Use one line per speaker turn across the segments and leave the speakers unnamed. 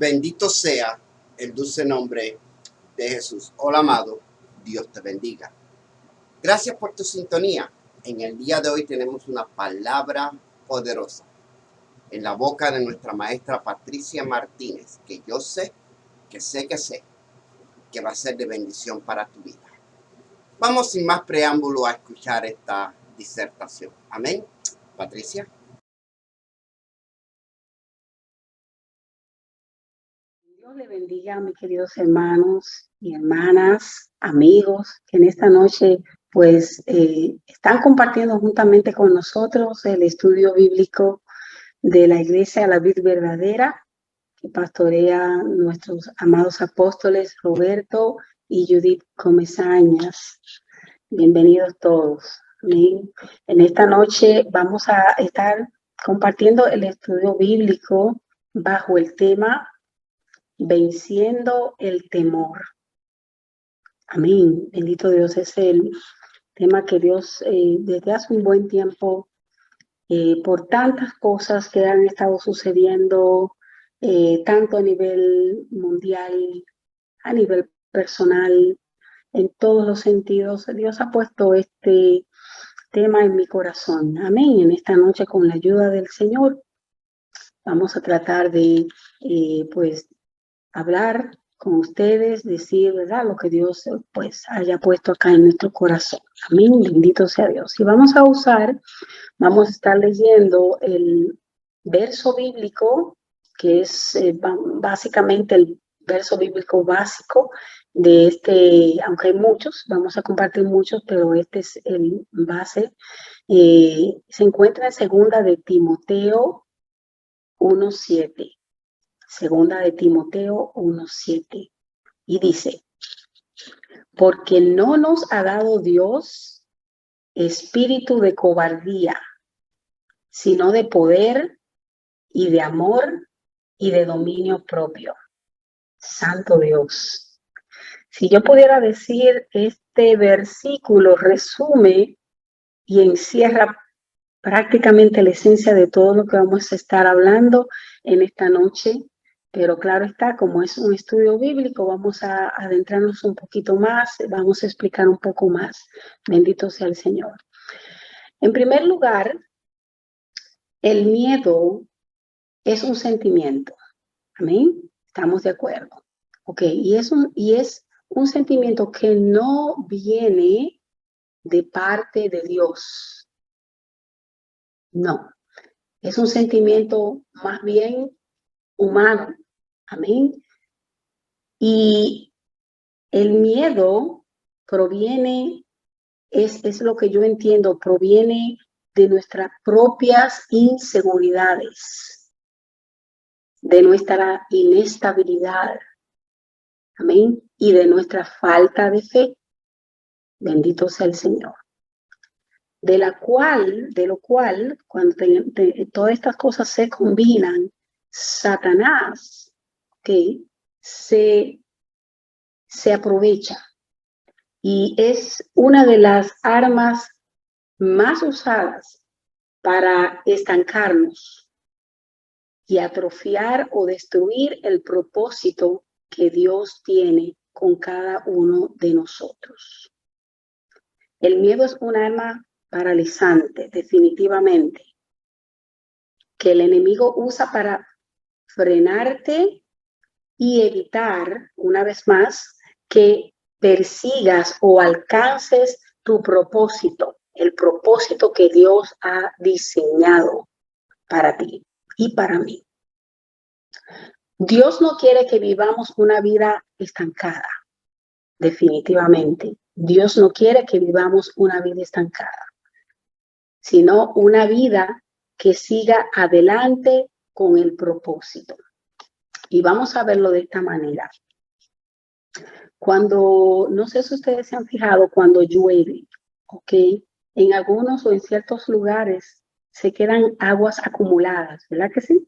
Bendito sea el dulce nombre de Jesús. Hola, amado. Dios te bendiga. Gracias por tu sintonía. En el día de hoy tenemos una palabra poderosa en la boca de nuestra maestra Patricia Martínez, que yo sé que va a ser de bendición para tu vida. Vamos sin más preámbulo a escuchar esta disertación. Amén. Patricia.
Dios le bendiga, mis queridos hermanos y hermanas, amigos, que en esta noche pues están compartiendo juntamente con nosotros el estudio bíblico de la Iglesia La Vid Verdadera, que pastorea nuestros amados apóstoles Roberto y Judith Comesañas. Bienvenidos todos. Amén. En esta noche vamos a estar compartiendo el estudio bíblico bajo el tema Venciendo el temor. Amén. Bendito Dios, es el tema que Dios desde hace un buen tiempo, por tantas cosas que han estado sucediendo, tanto a nivel mundial, a nivel personal, en todos los sentidos, Dios ha puesto este tema en mi corazón. Amén. En esta noche, con la ayuda del Señor, vamos a tratar de, pues, hablar con ustedes, decir, ¿verdad?, lo que Dios pues haya puesto acá en nuestro corazón. Amén, bendito sea Dios. Y vamos a estar leyendo el verso bíblico, que es básicamente el verso bíblico básico de este, aunque hay muchos, vamos a compartir muchos, pero este es el base. Se encuentra en segunda de Timoteo 1:7. Segunda de Timoteo 1:7, y dice: porque no nos ha dado Dios espíritu de cobardía, sino de poder y de amor y de dominio propio. Santo Dios. Si yo pudiera decir, este versículo resume y encierra prácticamente la esencia de todo lo que vamos a estar hablando en esta noche. Pero claro está, como es un estudio bíblico, vamos a adentrarnos un poquito más, vamos a explicar un poco más. Bendito sea el Señor. En primer lugar, el miedo es un sentimiento. Amén. ¿Estamos de acuerdo? Ok, y es un sentimiento que no viene de parte de Dios. No, es un sentimiento más bien humano. Amén. Y el miedo proviene, es lo que yo entiendo, proviene de nuestras propias inseguridades, de nuestra inestabilidad. Amén. Y de nuestra falta de fe. Bendito sea el Señor. De lo cual, cuando todas estas cosas se combinan, Satanás, ¿okay?, se aprovecha, y es una de las armas más usadas para estancarnos y atrofiar o destruir el propósito que Dios tiene con cada uno de nosotros. El miedo es un arma paralizante, definitivamente, que el enemigo usa para frenarte y evitar, una vez más, que persigas o alcances tu propósito, el propósito que Dios ha diseñado para ti y para mí. Dios no quiere que vivamos una vida estancada, definitivamente. Dios no quiere que vivamos una vida estancada, sino una vida que siga adelante con el propósito. Y vamos a verlo de esta manera. Cuando, no sé si ustedes se han fijado, cuando llueve, ¿ok?, en algunos o en ciertos lugares se quedan aguas acumuladas, ¿verdad que sí?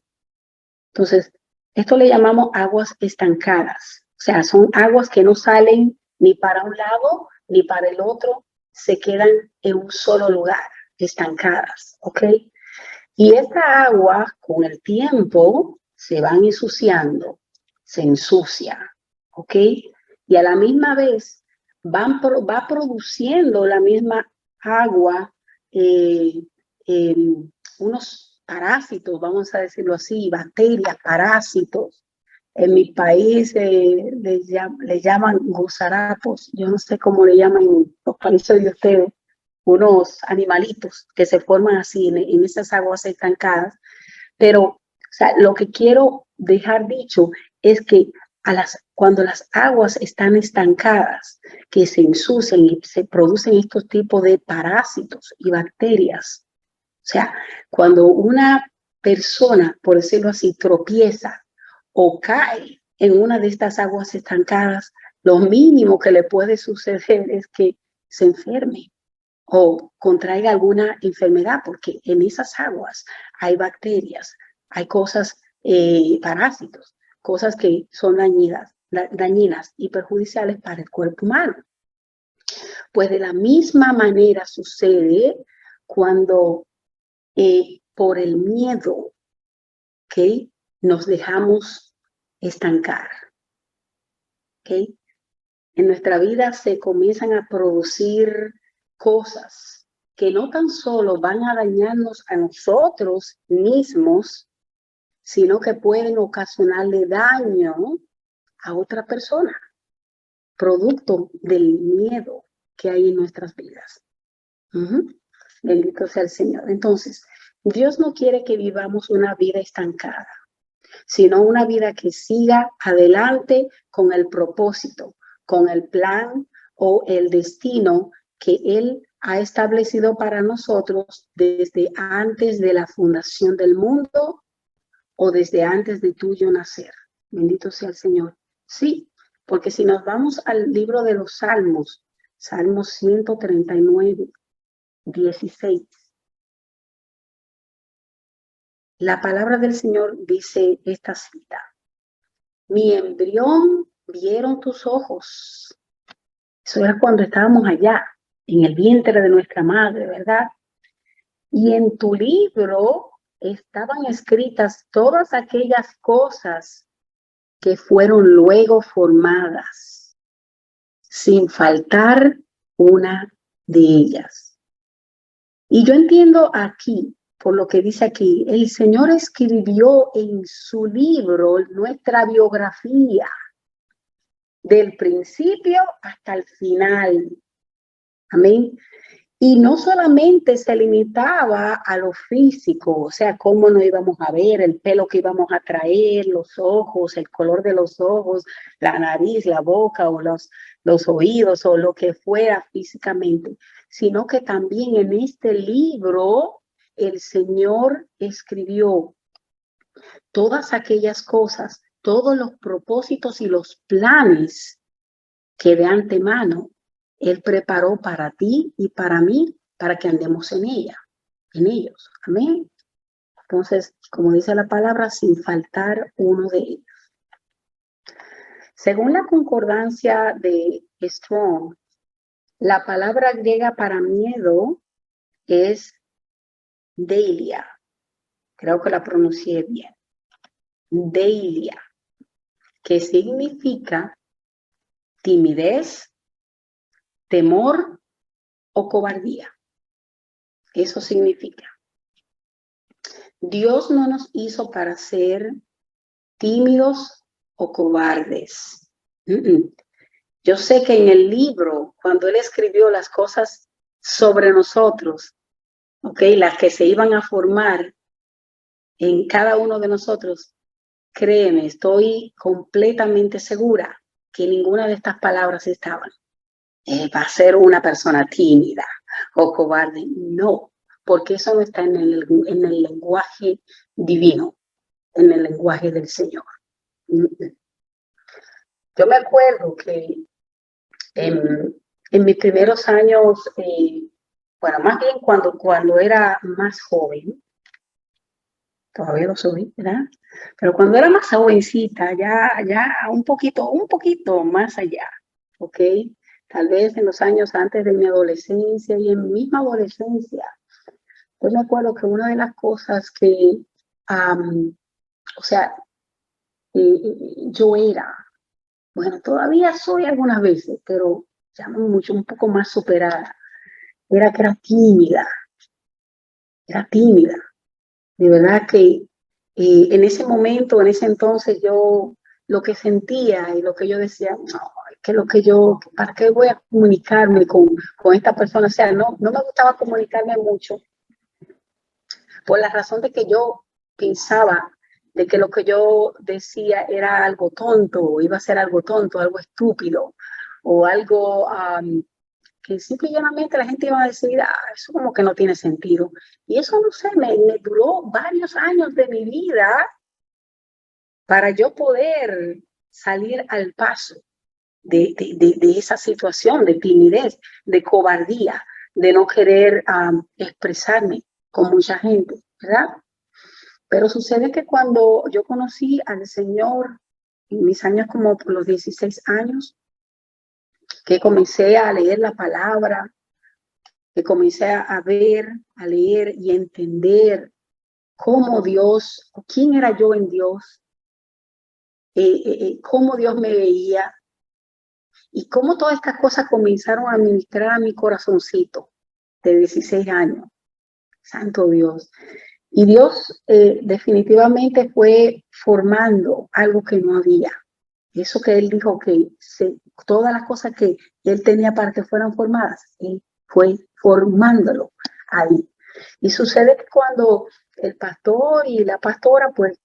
Entonces, esto le llamamos aguas estancadas. O sea, son aguas que no salen ni para un lado ni para el otro, se quedan en un solo lugar, estancadas, ¿ok? Y esta agua, con el tiempo, se van ensuciando, se ensucia, ¿ok? Y a la misma vez va produciendo la misma agua unos parásitos, vamos a decirlo así, bacterias, parásitos. En mi país le llaman gusarapos, yo no sé cómo le llaman en los países de ustedes, unos animalitos que se forman así en esas aguas estancadas. Pero o sea, lo que quiero dejar dicho es que cuando las aguas están estancadas, que se ensucian y se producen estos tipos de parásitos y bacterias, o sea, cuando una persona, por decirlo así, tropieza o cae en una de estas aguas estancadas, lo mínimo que le puede suceder es que se enferme o contraiga alguna enfermedad, porque en esas aguas hay bacterias, hay cosas, parásitos, cosas que son dañinas y perjudiciales para el cuerpo humano. Pues de la misma manera sucede cuando por el miedo, ¿okay?, nos dejamos estancar, ¿okay? En nuestra vida se comienzan a producir cosas que no tan solo van a dañarnos a nosotros mismos, sino que pueden ocasionarle daño a otra persona, producto del miedo que hay en nuestras vidas. Bendito sea el Señor. Entonces, Dios no quiere que vivamos una vida estancada, sino una vida que siga adelante con el propósito, con el plan o el destino que Él ha establecido para nosotros desde antes de la fundación del mundo o desde antes de tuyo nacer. Bendito sea el Señor. Sí, porque si nos vamos al libro de los Salmos, Salmos 139, 16. La palabra del Señor dice esta cita: mi embrión vieron tus ojos. Eso era cuando estábamos allá, en el vientre de nuestra madre, ¿verdad? Y en tu libro estaban escritas todas aquellas cosas que fueron luego formadas, sin faltar una de ellas. Y yo entiendo aquí, por lo que dice aquí, el Señor escribió en su libro nuestra biografía, del principio hasta el final. Amén. Y no solamente se limitaba a lo físico, o sea, cómo nos íbamos a ver, el pelo que íbamos a traer, los ojos, el color de los ojos, la nariz, la boca o los oídos o lo que fuera físicamente, sino que también en este libro el Señor escribió todas aquellas cosas, todos los propósitos y los planes que de antemano Él preparó para ti y para mí, para que andemos en ellos. Amén. Entonces, como dice la palabra, sin faltar uno de ellos. Según la concordancia de Strong, la palabra griega para miedo es deilia. Creo que la pronuncié bien. Deilia, que significa timidez, temor o cobardía. Eso significa. Dios no nos hizo para ser tímidos o cobardes. Yo sé que en el libro, cuando Él escribió las cosas sobre nosotros, las que se iban a formar en cada uno de nosotros, créeme, estoy completamente segura que ninguna de estas palabras estaban. Va a ser una persona tímida o cobarde. No, porque eso no está en el lenguaje divino, en el lenguaje del Señor. Yo me acuerdo que en mis primeros años, bueno, más bien cuando era más joven, todavía lo soy, ¿verdad? Pero cuando era más jovencita, ya un poquito más allá, ¿ok? Tal vez en los años antes de mi adolescencia y en mi misma adolescencia, yo me acuerdo que una de las cosas que, o sea, yo era, bueno, todavía soy algunas veces, pero ya mucho, un poco más superada. Era que era tímida. De verdad que en ese momento, en ese entonces, yo lo que sentía y lo que yo decía, no, que lo que yo, ¿para qué voy a comunicarme con esta persona? O sea, no me gustaba comunicarme mucho por la razón de que yo pensaba de que lo que yo decía era algo tonto, iba a ser algo tonto, algo estúpido, o algo que simple y llanamente la gente iba a decir, eso como que no tiene sentido. Y eso, no sé, me duró varios años de mi vida para yo poder salir al paso de esa situación de timidez, de cobardía, de no querer expresarme con mucha gente, ¿verdad? Pero sucede que cuando yo conocí al Señor en mis años como por los 16 años, que comencé a leer la palabra, que comencé a ver, a leer y a entender cómo Dios, quién era yo en Dios, cómo Dios me veía y cómo todas estas cosas comenzaron a ministrar a mi corazoncito de 16 años. Santo Dios. Y Dios definitivamente fue formando algo que no había. Eso que Él dijo que todas las cosas que Él tenía para que fueran formadas, Él fue formándolo ahí. Y sucede que cuando el pastor y la pastora, pues,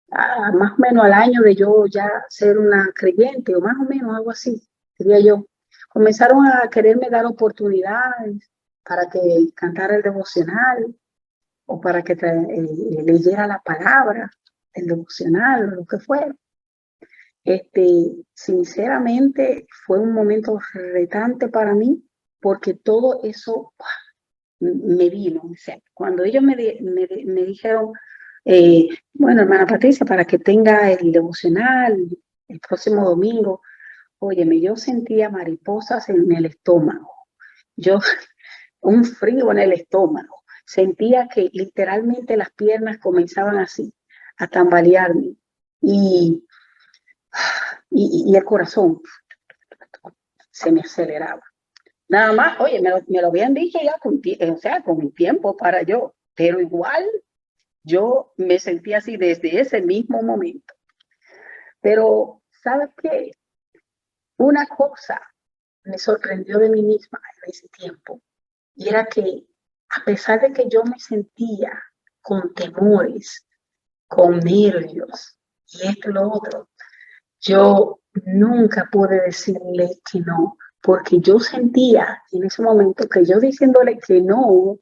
más o menos al año de yo ya ser una creyente, o más o menos algo así, diría yo, comenzaron a quererme dar oportunidades para que cantara el devocional, o para que leyera la palabra, el devocional, o lo que fuera. Sinceramente fue un momento retante para mí, porque todo eso me vino. O sea, cuando ellos me dijeron, bueno, hermana Patricia, para que tenga el devocional el próximo domingo, óyeme, yo sentía mariposas en el estómago, yo un frío en el estómago, sentía que literalmente las piernas comenzaban así, a tambalearme, y, y el corazón se me aceleraba. Nada más, oye, me lo habían dicho ya o sea, con el tiempo para yo, pero igual yo me sentía así desde ese mismo momento. Pero, ¿sabes qué? Una cosa me sorprendió de mí misma en ese tiempo, y era que a pesar de que yo me sentía con temores, con nervios y esto y lo otro, yo nunca pude decirle que no, porque yo sentía en ese momento que yo diciéndole que no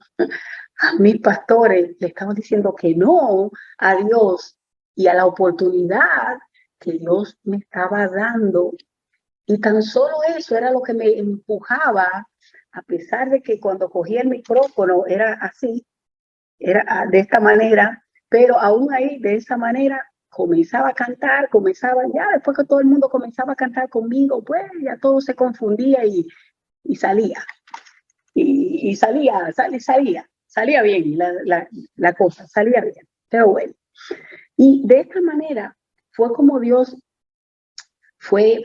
a mis pastores, le estaba diciendo que no a Dios y a la oportunidad que Dios me estaba dando. Y tan solo eso era lo que me empujaba, a pesar de que cuando cogía el micrófono era así, era de esta manera, pero aún ahí, de esa manera, comenzaba a cantar, ya después que todo el mundo comenzaba a cantar conmigo, pues ya todo se confundía y salía. Y salía bien la cosa, salía bien. Pero bueno, y de esta manera fue como Dios fue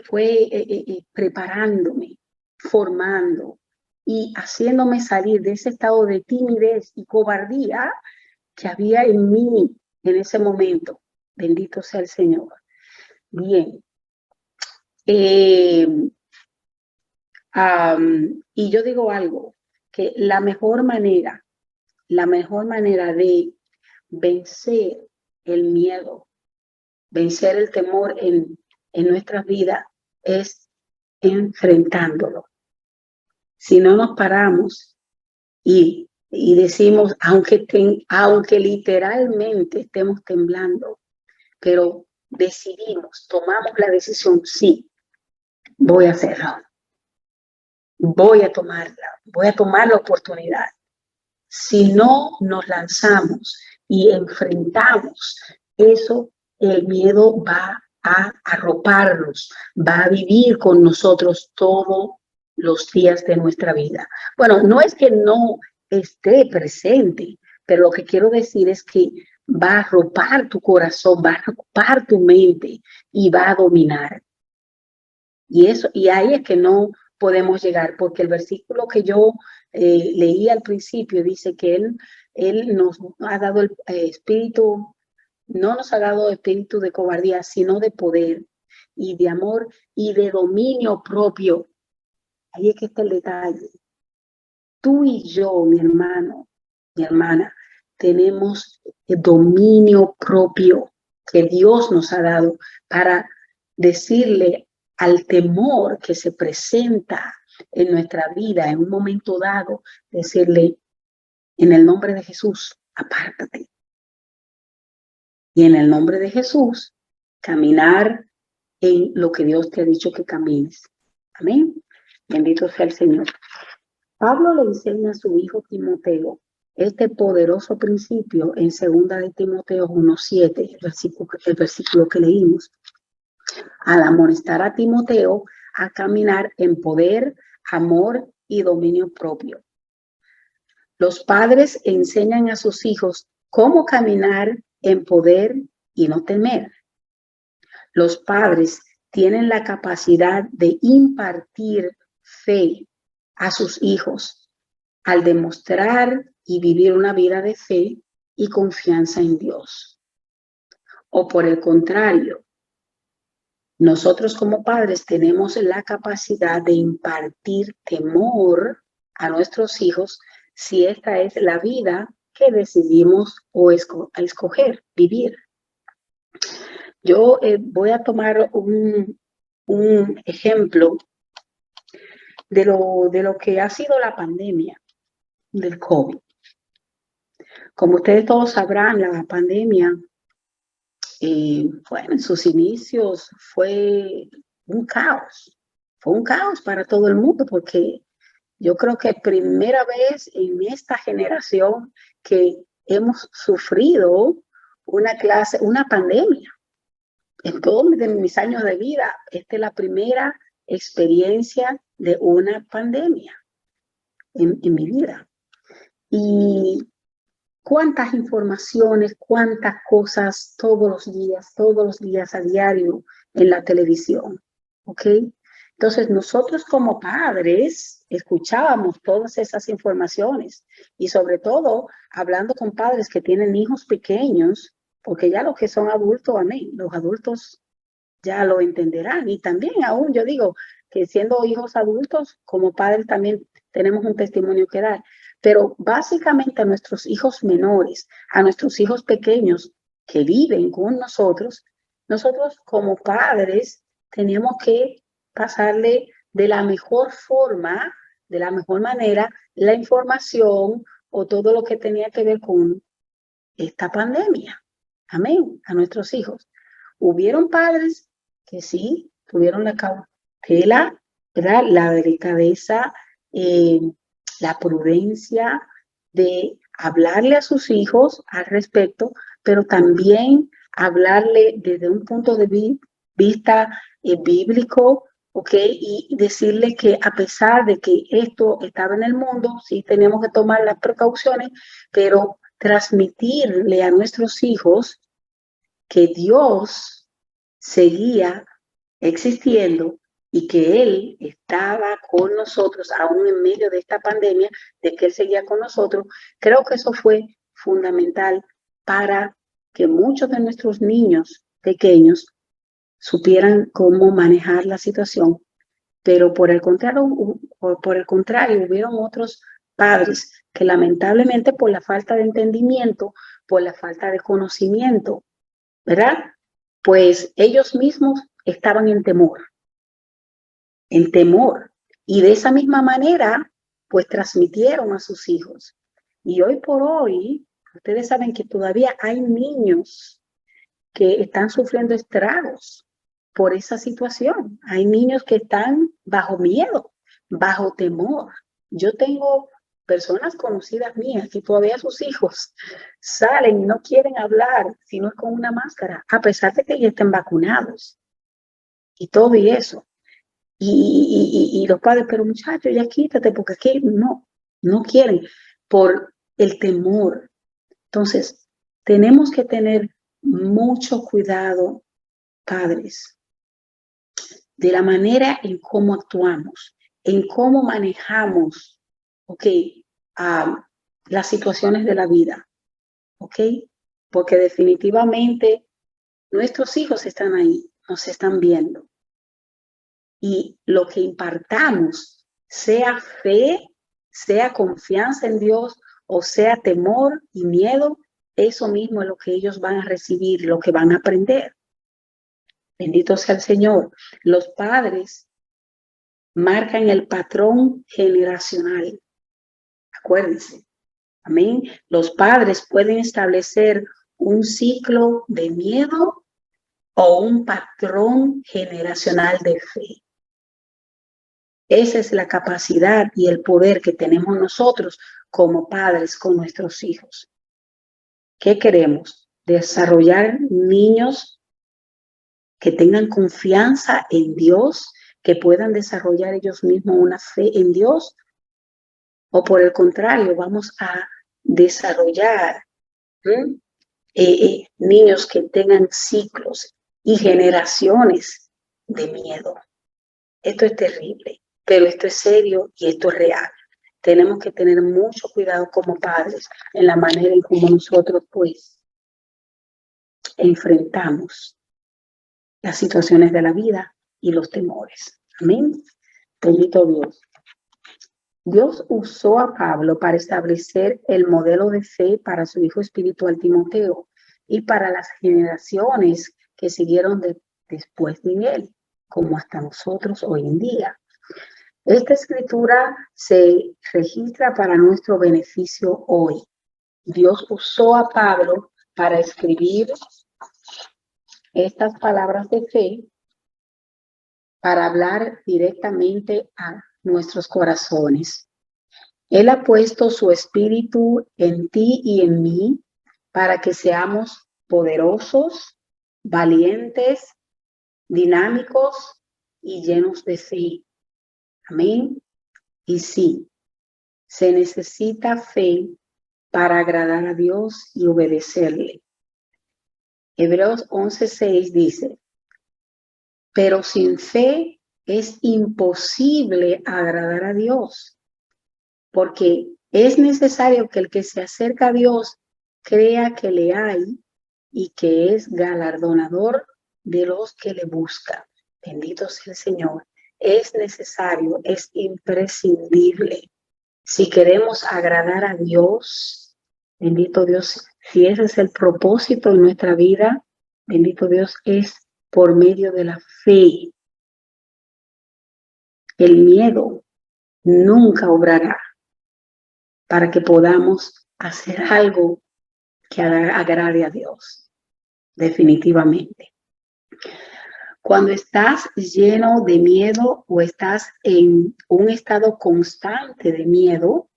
preparándome, formando y haciéndome salir de ese estado de timidez y cobardía que había en mí en ese momento. Bendito sea el Señor. Bien. Y yo digo algo, que la mejor manera de vencer el miedo, vencer el temor en nuestras vidas es enfrentándolo. Si no nos paramos y decimos, aunque literalmente estemos temblando, pero tomamos la decisión, sí, voy a hacerlo, voy a tomar la oportunidad. Si no nos lanzamos y enfrentamos eso, el miedo va a arroparnos, va a vivir con nosotros todos los días de nuestra vida. Bueno, no es que no esté presente, pero lo que quiero decir es que va a arropar tu corazón, va a arropar tu mente y va a dominar. Y ahí es que no podemos llegar, porque el versículo que yo leí al principio dice que Él nos ha dado el espíritu, no nos ha dado espíritu de cobardía, sino de poder y de amor y de dominio propio. Ahí es que está el detalle. Tú y yo, mi hermano, mi hermana, tenemos el dominio propio que Dios nos ha dado para decirle al temor que se presenta en nuestra vida en un momento dado, decirle en el nombre de Jesús, apártate. Y en el nombre de Jesús, caminar en lo que Dios te ha dicho que camines. Amén. Bendito sea el Señor. Pablo le enseña a su hijo Timoteo este poderoso principio en 2 de Timoteo 1:7, el versículo que leímos. Al amonestar a Timoteo a caminar en poder, amor y dominio propio. Los padres enseñan a sus hijos cómo caminar en poder y no temer. Los padres tienen la capacidad de impartir fe a sus hijos al demostrar y vivir una vida de fe y confianza en Dios. O por el contrario, nosotros como padres tenemos la capacidad de impartir temor a nuestros hijos si esta es la vida que decidimos o escoger vivir. Yo voy a tomar un ejemplo de lo que ha sido la pandemia del COVID. Como ustedes todos sabrán, la pandemia, bueno, en sus inicios fue un caos para todo el mundo, porque yo creo que primera vez en esta generación que hemos sufrido una pandemia. En todos mis años de vida, esta es la primera experiencia de una pandemia en mi vida. Y cuántas informaciones, cuántas cosas todos los días a diario en la televisión, ¿ok? Entonces nosotros como padres escuchábamos todas esas informaciones y sobre todo hablando con padres que tienen hijos pequeños, porque ya los que son adultos, amén, los adultos ya lo entenderán. Y también aún yo digo que siendo hijos adultos, como padres también tenemos un testimonio que dar. Pero básicamente a nuestros hijos menores, a nuestros hijos pequeños que viven con nosotros como padres teníamos que pasarle de la mejor forma, de la mejor manera, la información o todo lo que tenía que ver con esta pandemia. Amén, a nuestros hijos. Hubieron padres que sí tuvieron la cautela, ¿verdad? La delicadeza, la prudencia de hablarle a sus hijos al respecto, pero también hablarle desde un punto de vista bíblico, ¿ok? Y decirle que a pesar de que esto estaba en el mundo, sí tenemos que tomar las precauciones, pero transmitirle a nuestros hijos que Dios seguía existiendo y que Él estaba con nosotros aún en medio de esta pandemia, de que Él seguía con nosotros. Creo que eso fue fundamental para que muchos de nuestros niños pequeños supieran cómo manejar la situación, pero por el contrario hubieron otros padres que lamentablemente por la falta de entendimiento, por la falta de conocimiento, ¿verdad? Pues ellos mismos estaban en temor. Y de esa misma manera, pues transmitieron a sus hijos. Y hoy por hoy, ustedes saben que todavía hay niños que están sufriendo estragos por esa situación. Hay niños que están bajo miedo, bajo temor. Yo tengo personas conocidas mías que todavía sus hijos salen y no quieren hablar si no es con una máscara, a pesar de que ya estén vacunados y todo y eso. Y los padres, pero muchachos, ya quítate, porque aquí no quieren por el temor. Entonces, tenemos que tener mucho cuidado, padres, de la manera en cómo actuamos, en cómo manejamos, las situaciones de la vida, porque definitivamente nuestros hijos están ahí, nos están viendo. Y lo que impartamos, sea fe, sea confianza en Dios o sea temor y miedo, eso mismo es lo que ellos van a recibir, lo que van a aprender. Bendito sea el Señor. Los padres marcan el patrón generacional. Acuérdense. Amén. Los padres pueden establecer un ciclo de miedo o un patrón generacional de fe. Esa es la capacidad y el poder que tenemos nosotros como padres con nuestros hijos. ¿Qué queremos? Desarrollar niños que tengan confianza en Dios, que puedan desarrollar ellos mismos una fe en Dios, o por el contrario, vamos a desarrollar niños que tengan ciclos y generaciones de miedo. Esto es terrible, pero esto es serio y esto es real. Tenemos que tener mucho cuidado como padres en la manera en cómo nosotros pues enfrentamos las situaciones de la vida y los temores. Amén. Bendito Dios. Dios usó a Pablo para establecer el modelo de fe para su hijo espiritual Timoteo y para las generaciones que siguieron después de él, como hasta nosotros hoy en día. Esta escritura se registra para nuestro beneficio hoy. Dios usó a Pablo para escribir estas palabras de fe para hablar directamente a nuestros corazones. Él ha puesto su espíritu en ti y en mí para que seamos poderosos, valientes, dinámicos y llenos de fe. Amén. Y sí, se necesita fe para agradar a Dios y obedecerle. Hebreos 11:6 dice, pero sin fe es imposible agradar a Dios, porque es necesario que el que se acerca a Dios crea que le hay y que es galardonador de los que le buscan. Bendito sea el Señor. Es necesario, es imprescindible. Si queremos agradar a Dios, bendito Dios, si ese es el propósito de nuestra vida, bendito Dios, es por medio de la fe. El miedo nunca obrará para que podamos hacer algo que agrade a Dios, definitivamente. Cuando estás lleno de miedo o estás en un estado constante de miedo,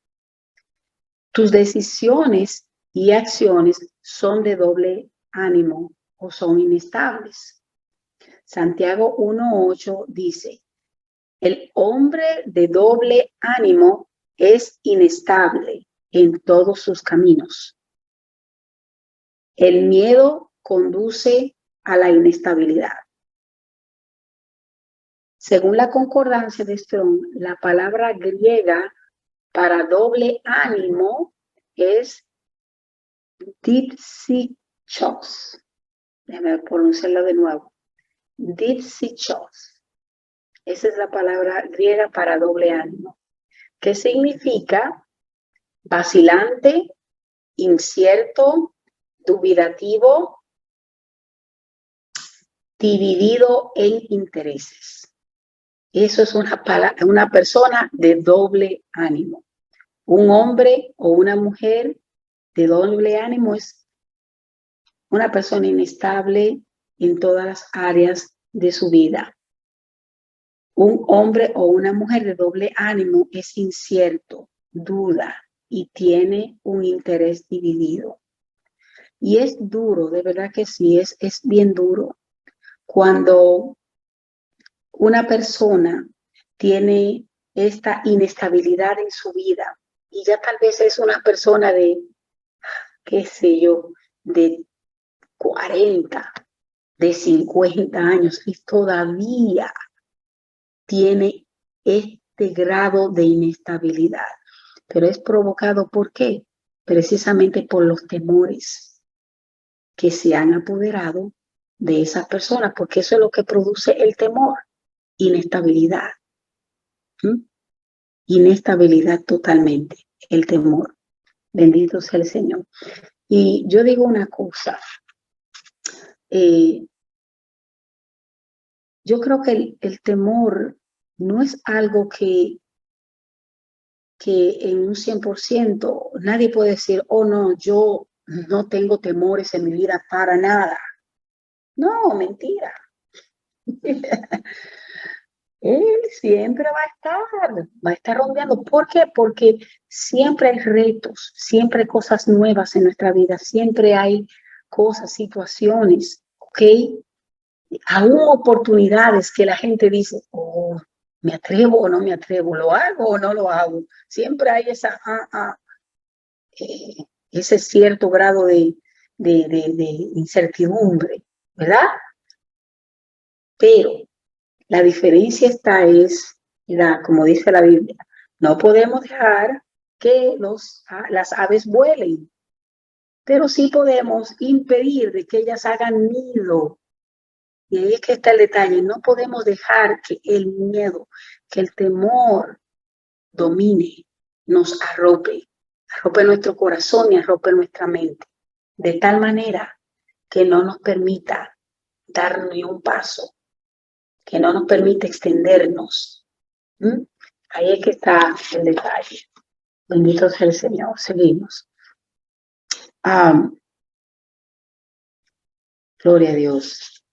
tus decisiones y acciones son de doble ánimo o son inestables. Santiago 1:8 dice, el hombre de doble ánimo es inestable en todos sus caminos. El miedo conduce a la inestabilidad. Según la concordancia de Strong, la palabra griega para doble ánimo es dipsichos. Déjame pronunciarlo de nuevo. Dipsichos. Esa es la palabra griega para doble ánimo, que significa vacilante, incierto, dubitativo, dividido en intereses. Eso es una persona de doble ánimo. Un hombre o una mujer de doble ánimo es una persona inestable en todas las áreas de su vida. Un hombre o una mujer de doble ánimo es incierto, duda y tiene un interés dividido. Y es duro, de verdad que sí, es bien duro. Cuando una persona tiene esta inestabilidad en su vida y ya tal vez es una persona de, qué sé yo, de 40, de 50 años y todavía tiene este grado de inestabilidad. Pero es provocado ¿por qué? Precisamente por los temores que se han apoderado de esas personas, porque eso es lo que produce el temor, inestabilidad. ¿Mm? Inestabilidad totalmente, el temor. Bendito sea el Señor. Y yo digo una cosa, yo creo que el temor no es algo que en un 100% nadie puede decir, oh no, yo no tengo temores en mi vida para nada. No, mentira. Él siempre va a estar rondeando. ¿Por qué? Porque siempre hay retos, siempre hay cosas nuevas en nuestra vida, siempre hay cosas, situaciones, ¿ok? Aún oportunidades que la gente dice, oh, ¿me atrevo o no me atrevo? ¿Lo hago o no lo hago? Siempre hay ese cierto grado de incertidumbre, ¿verdad? Pero la diferencia como dice la Biblia, no podemos dejar que las aves vuelen, pero sí podemos impedir de que ellas hagan nido. Y ahí es que está el detalle, no podemos dejar que el miedo, que el temor domine, nos arrope nuestro corazón y arrope nuestra mente, de tal manera que no nos permita dar ni un paso, que no nos permite extendernos. ¿Mm? Ahí es que está el detalle. Bendito sea el Señor. Seguimos. Gloria a Dios.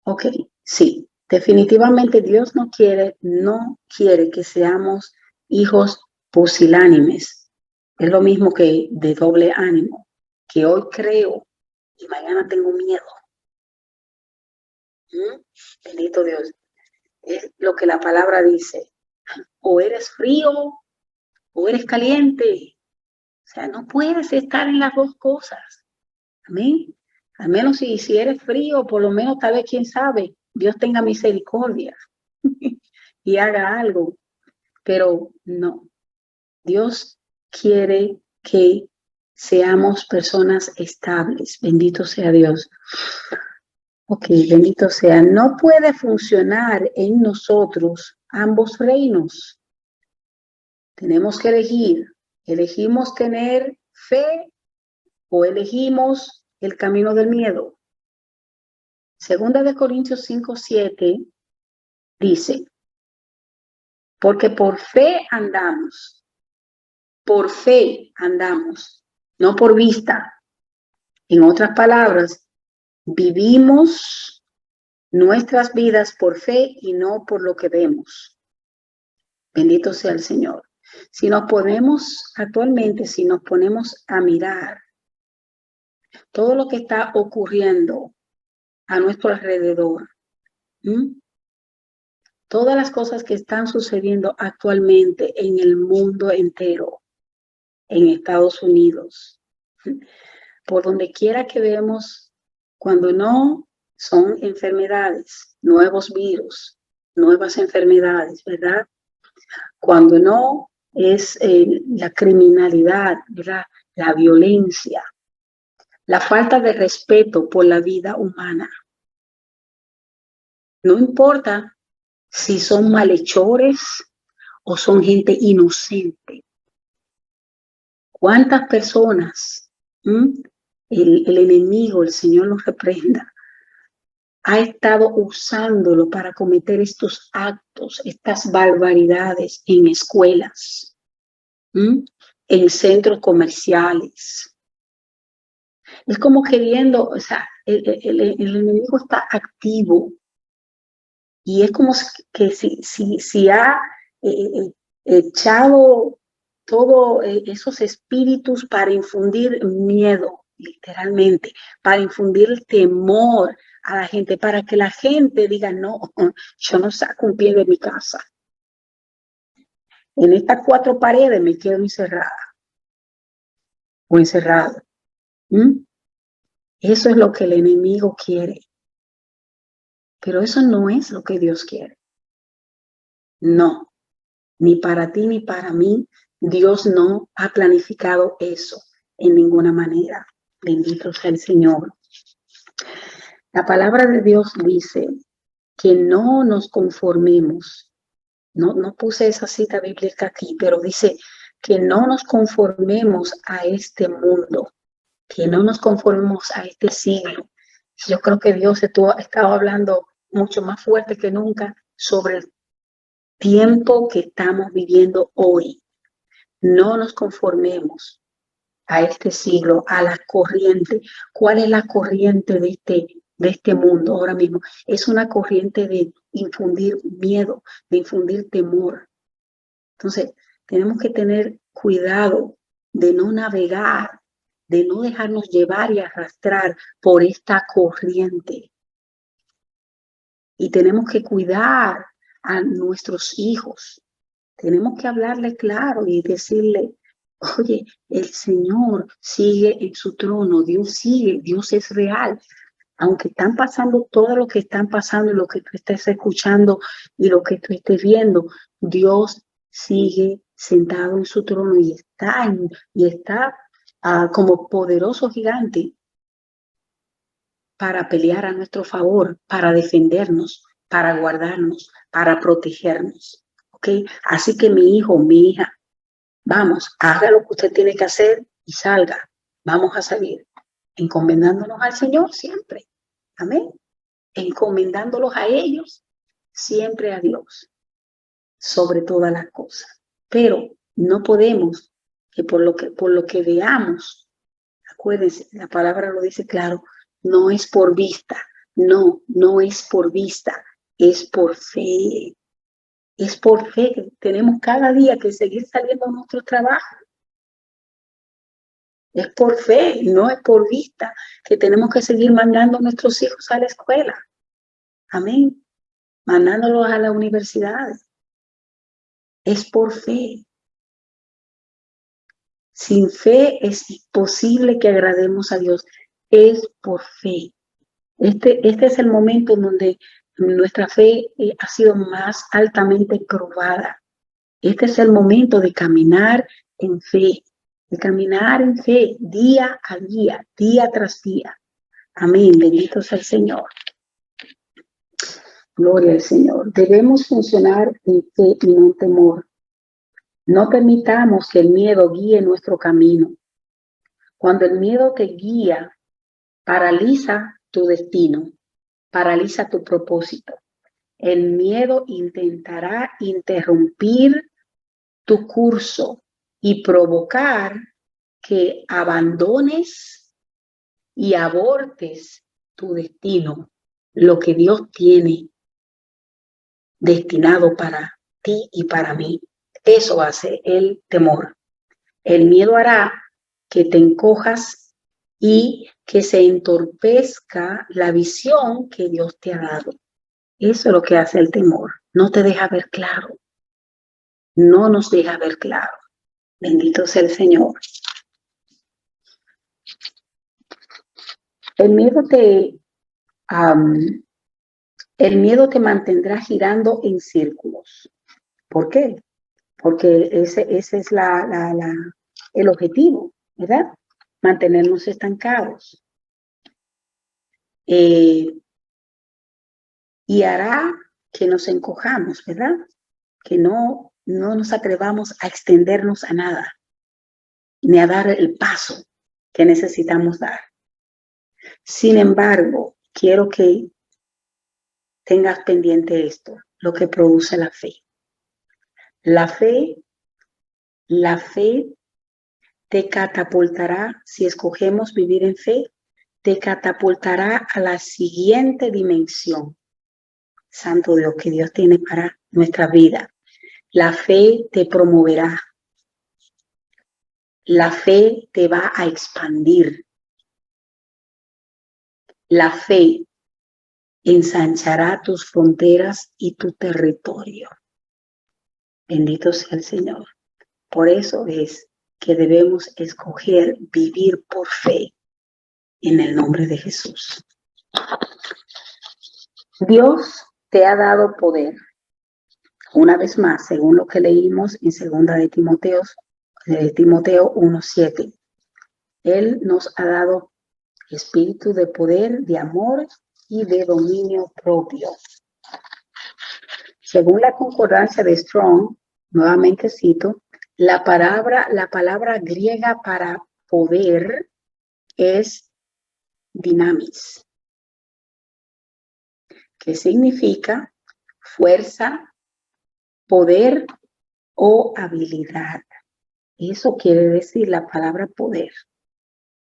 Ok, sí. Definitivamente Dios no quiere que seamos hijos pusilánimes. Es lo mismo que de doble ánimo, que hoy creo y mañana tengo miedo. Bendito Dios. Es lo que la palabra dice. O eres frío o eres caliente. O sea, no puedes estar en las dos cosas. Amén. Al menos si eres frío, por lo menos tal vez, quién sabe, Dios tenga misericordia y haga algo. Pero no, Dios quiere que seamos personas estables. Bendito sea Dios. Ok, bendito sea. No puede funcionar en nosotros ambos reinos. Tenemos que elegir. Elegimos tener fe o elegimos el camino del miedo. Segunda de Corintios 5:7 dice, porque por fe andamos, no por vista. En otras palabras, vivimos nuestras vidas por fe y no por lo que vemos. Bendito sea el Señor. Si nos ponemos a mirar todo lo que está ocurriendo a nuestro alrededor, todas las cosas que están sucediendo actualmente en el mundo entero, en Estados Unidos, por donde quiera que vemos, cuando no son enfermedades, nuevos virus, nuevas enfermedades, ¿verdad? Cuando no es la criminalidad, ¿verdad? La violencia, la falta de respeto por la vida humana. No importa si son malhechores o son gente inocente. ¿Cuántas personas el enemigo, el Señor los reprenda, ha estado usándolo para cometer estos actos, estas barbaridades en escuelas, en centros comerciales? Es como queriendo, o sea, el enemigo está activo y es como que si ha echado todos esos espíritus para infundir miedo, literalmente, para infundir temor a la gente, para que la gente diga, no, yo no saco un pie de mi casa. En estas 4 paredes me quedo encerrada o encerrado. Eso es lo que el enemigo quiere. Pero eso no es lo que Dios quiere. No, ni para ti ni para mí. Dios no ha planificado eso en ninguna manera. Bendito sea el Señor. La palabra de Dios dice que no nos conformemos. No puse esa cita bíblica aquí, pero dice que no nos conformemos a este mundo, que no nos conformemos a este siglo. Yo creo que Dios estaba hablando mucho más fuerte que nunca sobre el tiempo que estamos viviendo hoy. No nos conformemos a este siglo, a la corriente. ¿Cuál es la corriente de este mundo ahora mismo? Es una corriente de infundir miedo, de infundir temor. Entonces, tenemos que tener cuidado de no navegar, de no dejarnos llevar y arrastrar por esta corriente. Y tenemos que cuidar a nuestros hijos. Tenemos que hablarle claro y decirle, oye, el Señor sigue en su trono, Dios sigue, Dios es real. Aunque están pasando todo lo que están pasando y lo que tú estés escuchando y lo que tú estés viendo, Dios sigue sentado en su trono y está como poderoso gigante para pelear a nuestro favor, para defendernos, para guardarnos, para protegernos. ¿Ok? Así que mi hijo, mi hija, vamos, haga lo que usted tiene que hacer y salga. Vamos a salir, encomendándonos al Señor siempre. Amén. Encomendándolos a ellos, siempre a Dios, sobre todas las cosas. Pero no podemos que por lo que veamos, acuérdense, la palabra lo dice claro, no es por vista, no es por vista, es por fe. Es por fe que tenemos cada día que seguir saliendo a nuestro trabajo. Es por fe, no es por vista que tenemos que seguir mandando a nuestros hijos a la escuela. Amén. Mandándolos a la universidad. Es por fe. Sin fe es imposible que agrademos a Dios. Es por fe. Este es el momento en donde nuestra fe ha sido más altamente probada. Este es el momento de caminar en fe, día a día tras día. Amén, bendito sea el Señor. Gloria al Señor. Debemos funcionar en fe y no en temor. No permitamos que el miedo guíe nuestro camino. Cuando el miedo te guía, paraliza tu destino, paraliza tu propósito. El miedo intentará interrumpir tu curso y provocar que abandones y abortes tu destino, lo que Dios tiene destinado para ti y para mí. Eso hace el temor. El miedo hará que te encojas y que se entorpezca la visión que Dios te ha dado. Eso es lo que hace el temor. No te deja ver claro. No nos deja ver claro. Bendito sea el Señor. El miedo te mantendrá girando en círculos. ¿Por qué? Porque ese es el objetivo, ¿verdad? Mantenernos estancados. Y hará que nos encojamos, ¿verdad? Que no nos atrevamos a extendernos a nada, ni a dar el paso que necesitamos dar. Sin embargo, quiero que tengas pendiente esto, lo que produce la fe. La fe te catapultará, si escogemos vivir en fe, te catapultará a la siguiente dimensión. Santo Dios, que Dios tiene para nuestra vida. La fe te promoverá. La fe te va a expandir. La fe ensanchará tus fronteras y tu territorio. Bendito sea el Señor. Por eso es que debemos escoger vivir por fe. en el nombre de Jesús. Dios te ha dado poder. Una vez más, según lo que leímos en 2 de Timoteo 1:7. Él nos ha dado espíritu de poder, de amor y de dominio propio. Según la concordancia de Strong, nuevamente cito, la palabra griega para poder es dinamis, que significa fuerza, poder o habilidad. Eso quiere decir la palabra poder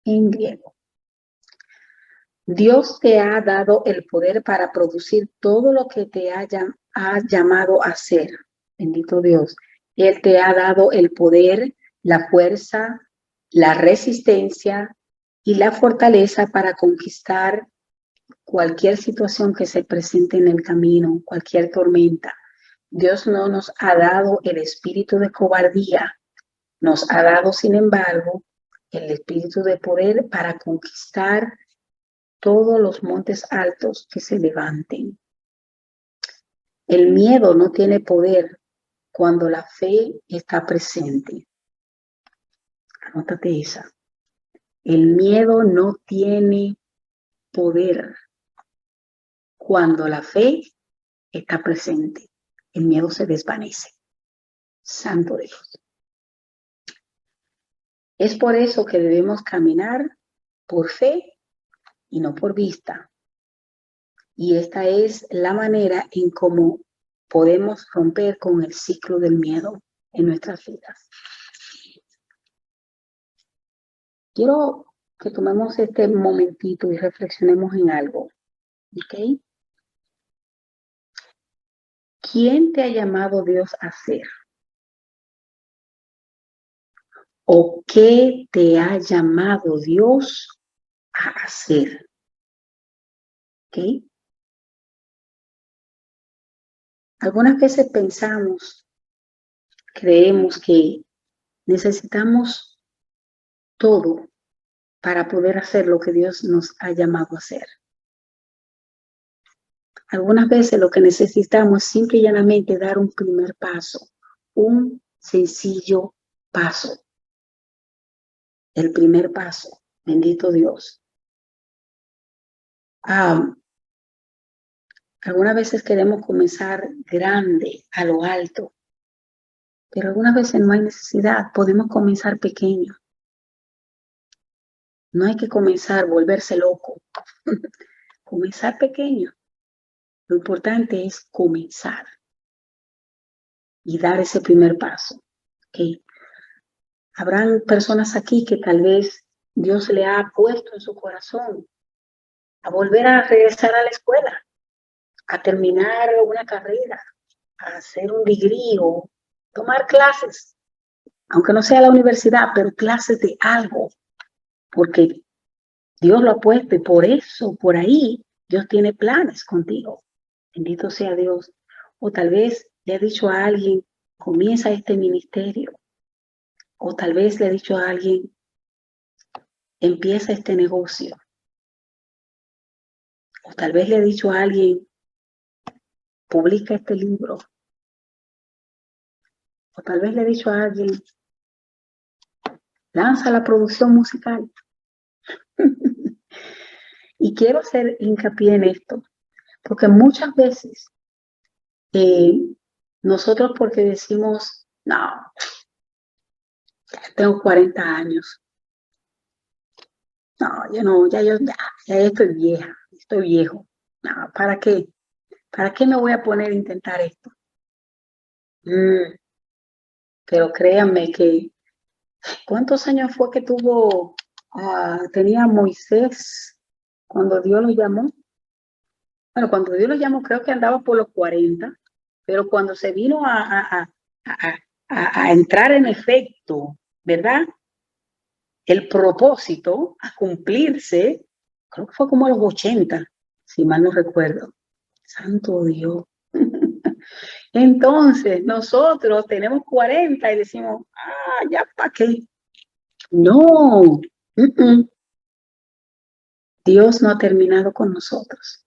en griego. Dios te ha dado el poder para producir todo lo que te ha llamado a hacer. Bendito Dios. Él te ha dado el poder, la fuerza, la resistencia y la fortaleza para conquistar cualquier situación que se presente en el camino, cualquier tormenta. Dios no nos ha dado el espíritu de cobardía. Nos ha dado, sin embargo, el espíritu de poder para conquistar todos los montes altos que se levanten. El miedo no tiene poder cuando la fe está presente. Anótate esa. El miedo no tiene poder cuando la fe está presente. El miedo se desvanece. Santo Dios. Es por eso que debemos caminar por fe y no por vista. Y esta es la manera en cómo podemos romper con el ciclo del miedo en nuestras vidas. Quiero que tomemos este momentito y reflexionemos en algo. ¿Ok? ¿Quién te ha llamado Dios a hacer? ¿O qué te ha llamado Dios a hacer? ¿Ok? Algunas veces creemos que necesitamos todo para poder hacer lo que Dios nos ha llamado a hacer. Algunas veces lo que necesitamos es simple y llanamente dar un primer paso, un sencillo paso. El primer paso, bendito Dios. Algunas veces queremos comenzar grande, a lo alto, pero algunas veces no hay necesidad, podemos comenzar pequeño. No hay que comenzar, volverse loco. Comenzar pequeño. Lo importante es comenzar y dar ese primer paso. ¿Okay? Habrán personas aquí que tal vez Dios le ha puesto en su corazón a volver a regresar a la escuela, a terminar una carrera, a hacer un degree o tomar clases, aunque no sea la universidad, pero clases de algo, porque Dios lo ha puesto y por eso, por ahí, Dios tiene planes contigo. Bendito sea Dios. O tal vez le ha dicho a alguien, comienza este ministerio. O tal vez le ha dicho a alguien, empieza este negocio. O tal vez le ha dicho a alguien, publica este libro. O tal vez le ha dicho a alguien, lanza la producción musical. Y quiero hacer hincapié en esto, porque muchas veces nosotros porque decimos, no, tengo 40 años. No, ya estoy vieja, estoy viejo. No, ¿para qué? ¿Para qué me voy a poner a intentar esto? Pero créanme que, ¿cuántos años fue que tenía Moisés cuando Dios lo llamó? Bueno, cuando Dios lo llamó creo que andaba por los 40, pero cuando se vino a entrar en efecto, ¿verdad? El propósito a cumplirse, creo que fue como a los 80, si mal no recuerdo. Santo Dios. Entonces, nosotros tenemos 40 y decimos, ya para qué. No, Dios no ha terminado con nosotros.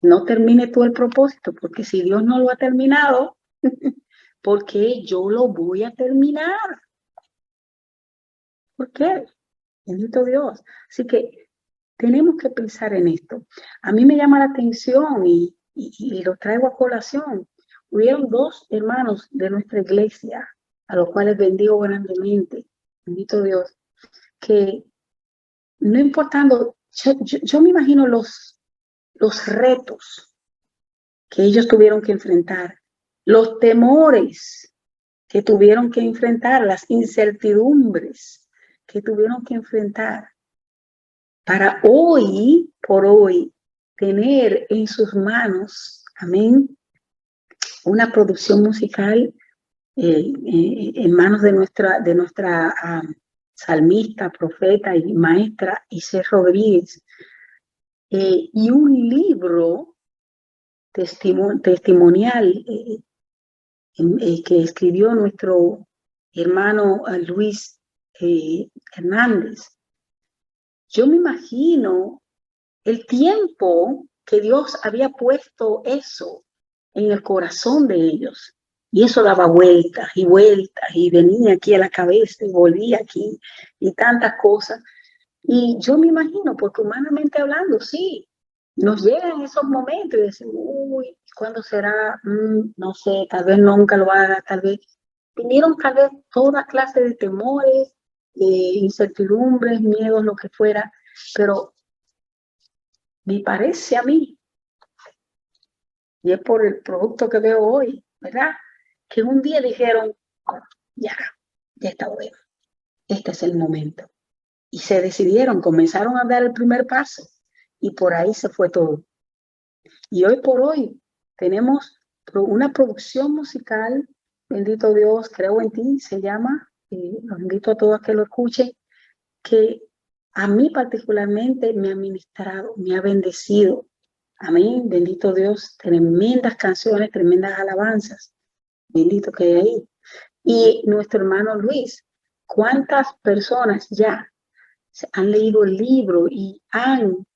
No termine tú el propósito, porque si Dios no lo ha terminado, ¿por qué yo lo voy a terminar? ¿Por qué? Bendito Dios. Así que tenemos que pensar en esto. A mí me llama la atención y lo traigo a colación. Hubieron dos hermanos de nuestra iglesia, a los cuales bendigo grandemente, bendito Dios, que no importando, yo me imagino los retos que ellos tuvieron que enfrentar, los temores que tuvieron que enfrentar, las incertidumbres que tuvieron que enfrentar para hoy, por hoy, tener en sus manos, amén, una producción musical en manos de nuestra salmista, profeta y maestra Isé Rodríguez, y un libro testimonial que escribió nuestro hermano Luis Hernández. Yo me imagino el tiempo que Dios había puesto eso en el corazón de ellos. Y eso daba vueltas y vueltas y venía aquí a la cabeza y volvía aquí y tantas cosas. Y yo me imagino, porque humanamente hablando, sí, nos llegan esos momentos y decimos, uy, ¿cuándo será? No sé, tal vez nunca lo haga, tal vez. Vinieron tal vez toda clase de temores, incertidumbres, miedos, lo que fuera, pero me parece a mí, y es por el producto que veo hoy, ¿verdad? Que un día dijeron, oh, ya está bueno, este es el momento. Y se decidieron, comenzaron a dar el primer paso y por ahí se fue todo. Y hoy por hoy tenemos una producción musical, bendito Dios, creo en ti, se llama, y los invito a todos a que lo escuchen, que a mí particularmente me ha ministrado, me ha bendecido. A mí, bendito Dios, tremendas canciones, tremendas alabanzas, bendito que hay ahí. Y nuestro hermano Luis, ¿cuántas personas ya han leído el libro y han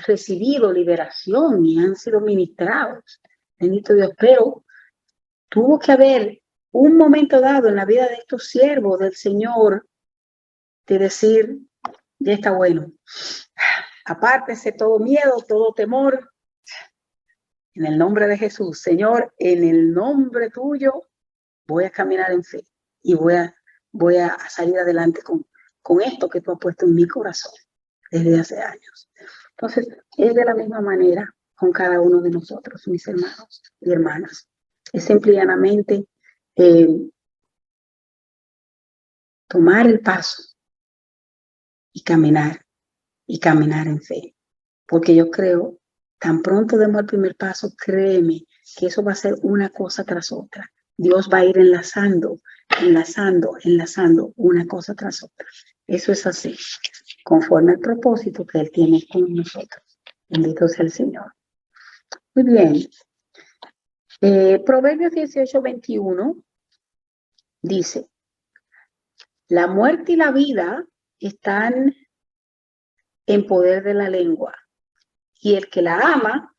recibido liberación y han sido ministrados? Bendito Dios, pero tuvo que haber un momento dado en la vida de estos siervos del Señor de decir, ya está bueno. Apártese todo miedo, todo temor. En el nombre de Jesús, Señor, en el nombre tuyo, voy a caminar en fe y voy a salir adelante con esto que tú has puesto en mi corazón desde hace años. Entonces, es de la misma manera con cada uno de nosotros, mis hermanos y hermanas. Es simple y llanamente tomar el paso y caminar en fe. Porque yo creo, tan pronto demos el primer paso, créeme que eso va a ser una cosa tras otra. Dios va a ir enlazando una cosa tras otra. Eso es así, conforme al propósito que Él tiene con nosotros. Bendito sea el Señor. Muy bien. Proverbios 18:21 dice, la muerte y la vida están en poder de la lengua, y el que la ama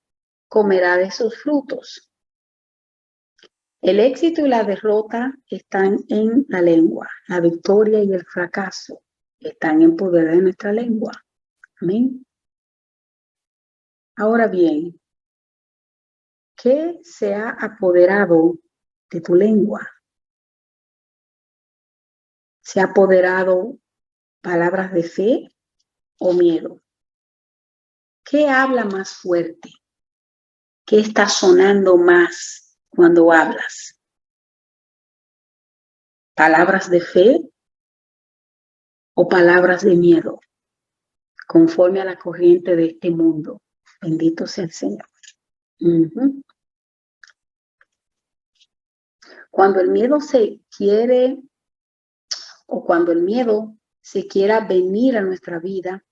comerá de sus frutos. El éxito y la derrota están en la lengua. La victoria y el fracaso están en poder de nuestra lengua. Amén. Ahora bien, ¿qué se ha apoderado de tu lengua? ¿Se ha apoderado palabras de fe o miedo? ¿Qué habla más fuerte? ¿Qué está sonando más cuando hablas? ¿Palabras de fe o palabras de miedo? Conforme a la corriente de este mundo. Bendito sea el Señor. Cuando el miedo se quiere, o cuando el miedo se quiera venir a nuestra vida,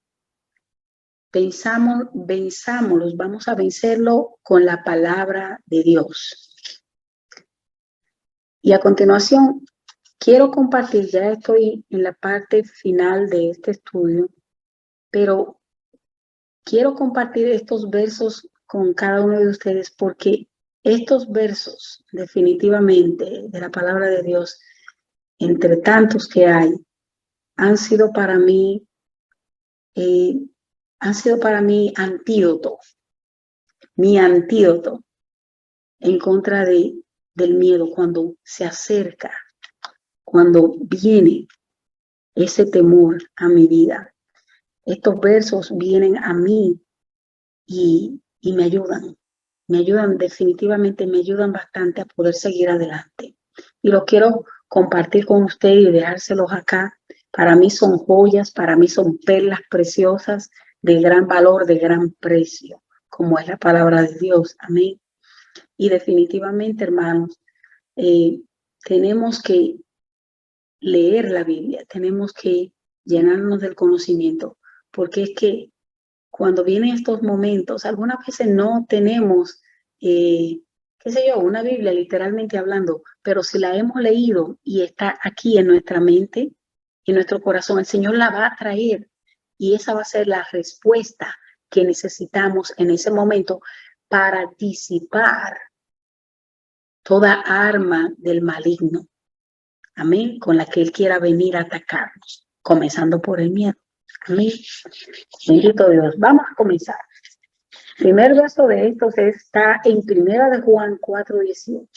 venzámoslos, vamos a vencerlo con la palabra de Dios. Y a continuación, quiero compartir, ya estoy en la parte final de este estudio, pero quiero compartir estos versos con cada uno de ustedes porque estos versos definitivamente de la palabra de Dios, entre tantos que hay, han sido para mí antídoto, mi antídoto en contra del miedo cuando se acerca, cuando viene ese temor a mi vida. Estos versos vienen a mí y me ayudan definitivamente, me ayudan bastante a poder seguir adelante. Y lo quiero compartir con ustedes y dejárselos acá. Para mí son joyas, para mí son perlas preciosas de gran valor, de gran precio, como es la palabra de Dios. Amén. Y definitivamente, hermanos, tenemos que leer la Biblia, tenemos que llenarnos del conocimiento, porque es que cuando vienen estos momentos, algunas veces no tenemos, qué sé yo, una Biblia literalmente hablando, pero si la hemos leído y está aquí en nuestra mente, en nuestro corazón, el Señor la va a traer y esa va a ser la respuesta que necesitamos en ese momento para disipar toda arma del maligno. Amén, con la que Él quiera venir a atacarnos, comenzando por el miedo. Amén. Bendito Dios. Vamos a comenzar. Primer verso de estos está en Primera de Juan 4:18.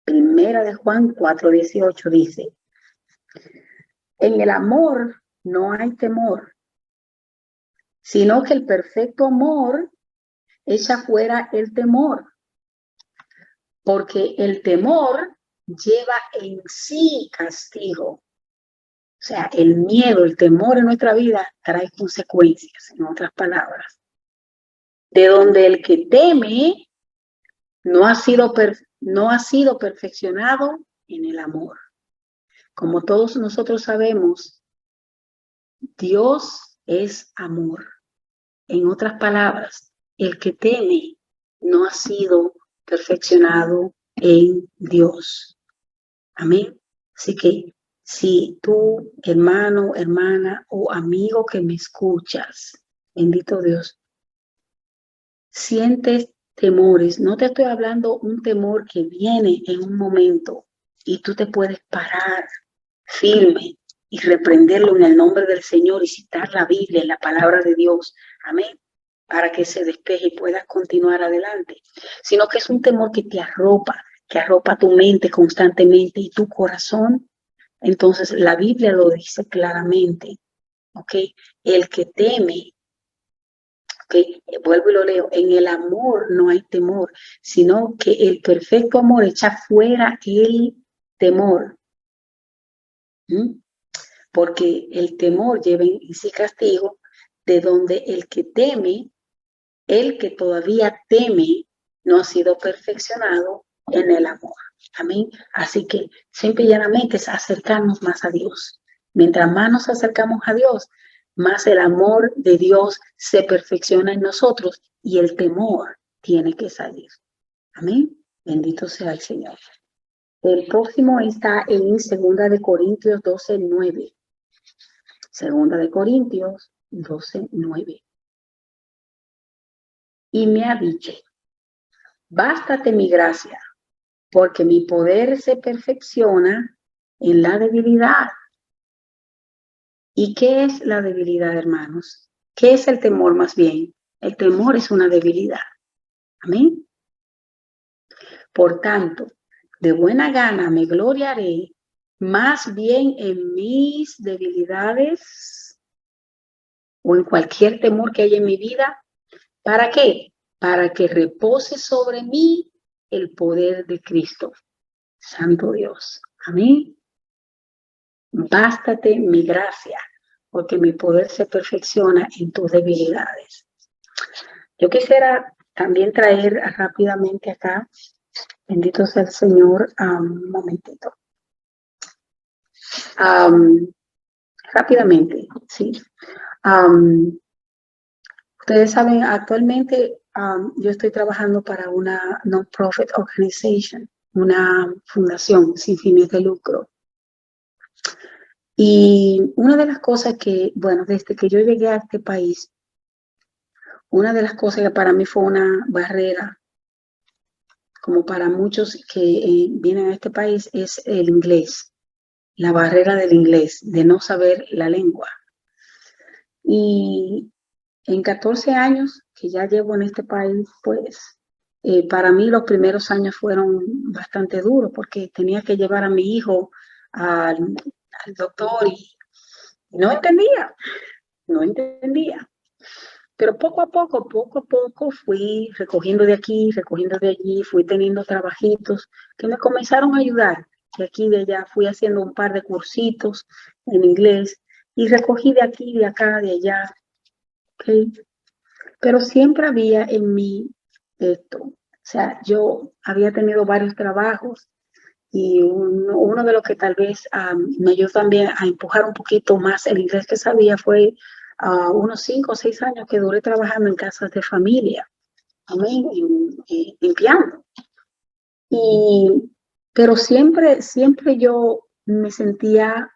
Primera de Juan 4:18 dice: en el amor no hay temor, sino que el perfecto amor echa fuera el temor, porque el temor lleva en sí castigo. O sea, el miedo, el temor en nuestra vida trae consecuencias, en otras palabras. De donde el que teme no ha sido perfeccionado en el amor. Como todos nosotros sabemos, Dios es amor. En otras palabras, el que teme no ha sido perfeccionado en Dios. Amén. Así que si tú, hermano, hermana o amigo que me escuchas, bendito Dios, sientes temores, no te estoy hablando un temor que viene en un momento y tú te puedes parar firme y reprenderlo en el nombre del Señor y citar la Biblia, la palabra de Dios, amén, para que se despeje y puedas continuar adelante, sino que es un temor que arropa tu mente constantemente y tu corazón. Entonces la Biblia lo dice claramente, ¿ok? El que teme, ¿ok? Vuelvo y lo leo, en el amor no hay temor, sino que el perfecto amor echa fuera el temor. Porque el temor lleva en sí castigo, de donde el que teme, el que todavía teme, no ha sido perfeccionado en el amor. Amén. Así que simple y llanamente es acercarnos más a Dios. Mientras más nos acercamos a Dios, más el amor de Dios se perfecciona en nosotros y el temor tiene que salir. Amén. Bendito sea el Señor. El próximo está en 2 Corintios 12:9. 2 Corintios 12:9. Y me ha dicho: bástate mi gracia, porque mi poder se perfecciona en la debilidad. ¿Y qué es la debilidad, hermanos? ¿Qué es el temor más bien? El temor es una debilidad. Amén. Por tanto, de buena gana me gloriaré más bien en mis debilidades o en cualquier temor que haya en mi vida. ¿Para qué? Para que repose sobre mí el poder de Cristo. Santo Dios. Amén. Bástate mi gracia, porque mi poder se perfecciona en tus debilidades. Yo quisiera también traer rápidamente acá, bendito sea el Señor, un momentito. Rápidamente, sí. Ustedes saben, actualmente yo estoy trabajando para una non-profit organization, una fundación sin fines de lucro. Y una de las cosas que, bueno, desde que yo llegué a este país, una de las cosas que para mí fue una barrera, como para muchos que vienen a este país, es el inglés, la barrera del inglés, de no saber la lengua. Y en 14 años que ya llevo en este país, pues para mí los primeros años fueron bastante duros porque tenía que llevar a mi hijo al, al doctor y no entendía, no entendía. Pero poco a poco fui recogiendo de aquí, recogiendo de allí, fui teniendo trabajitos que me comenzaron a ayudar. De aquí y de allá fui haciendo un par de cursitos en inglés y recogí de aquí, de acá, de allá. ¿Okay? Pero siempre había en mí esto. O sea, yo había tenido varios trabajos y uno de los que tal vez me ayudó también a empujar un poquito más el inglés que sabía fue unos 5 o 6 años que duré trabajando en casas de familia, amén, limpiando. Pero siempre yo me sentía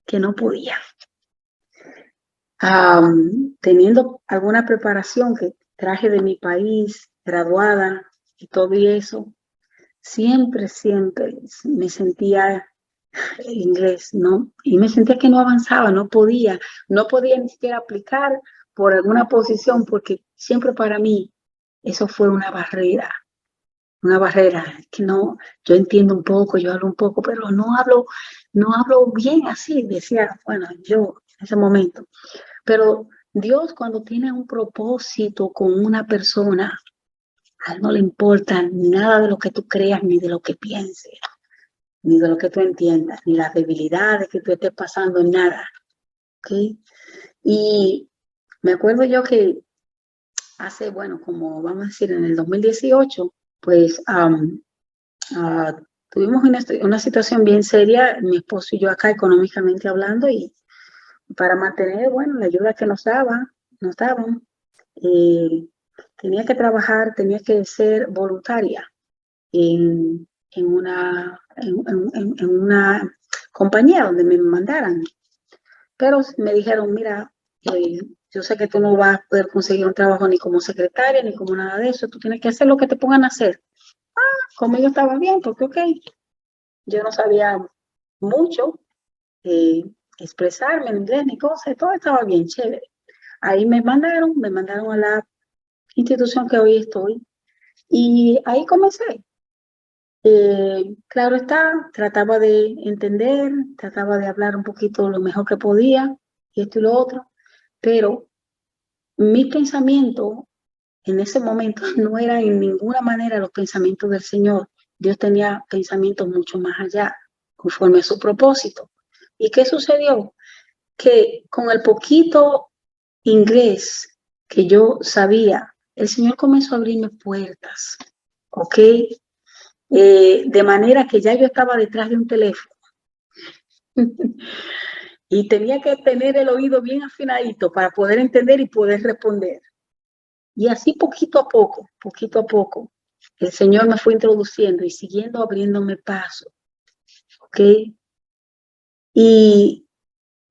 que no podía. Teniendo alguna preparación que traje de mi país, graduada y todo eso, siempre me sentía el inglés, ¿no? Y me sentía que no avanzaba, no podía ni siquiera aplicar por alguna posición, porque siempre para mí eso fue una barrera que no, yo entiendo un poco, yo hablo un poco, pero no hablo bien así, decía, bueno, yo en ese momento. Pero Dios cuando tiene un propósito con una persona, a él no le importa nada de lo que tú creas ni de lo que pienses, ni de lo que tú entiendas, ni las debilidades que tú estés pasando, nada. ¿Okay? Y me acuerdo yo que hace, bueno, como vamos a decir, en el 2018, pues tuvimos una situación bien seria, mi esposo y yo acá económicamente hablando, y para mantener, bueno, la ayuda que nos daban, tenía que trabajar, tenía que ser voluntaria en una compañía donde me mandaran. Pero me dijeron, mira, yo sé que tú no vas a poder conseguir un trabajo ni como secretaria ni como nada de eso, tú tienes que hacer lo que te pongan a hacer. Conmigo estaba bien, porque ok, yo no sabía mucho expresarme en inglés ni cosas, todo estaba bien, chévere. Ahí me mandaron a la institución que hoy estoy y ahí comencé. Claro está, trataba de entender, trataba de hablar un poquito lo mejor que podía y esto y lo otro, pero mi pensamiento en ese momento no era en ninguna manera los pensamientos del Señor. Dios tenía pensamientos mucho más allá, conforme a su propósito. ¿Y qué sucedió? Que con el poquito inglés que yo sabía, el Señor comenzó a abrirme puertas, ¿ok? De manera que ya yo estaba detrás de un teléfono y tenía que tener el oído bien afinadito para poder entender y poder responder. Y así poquito a poco, el Señor me fue introduciendo y siguiendo abriéndome paso, ¿ok? Y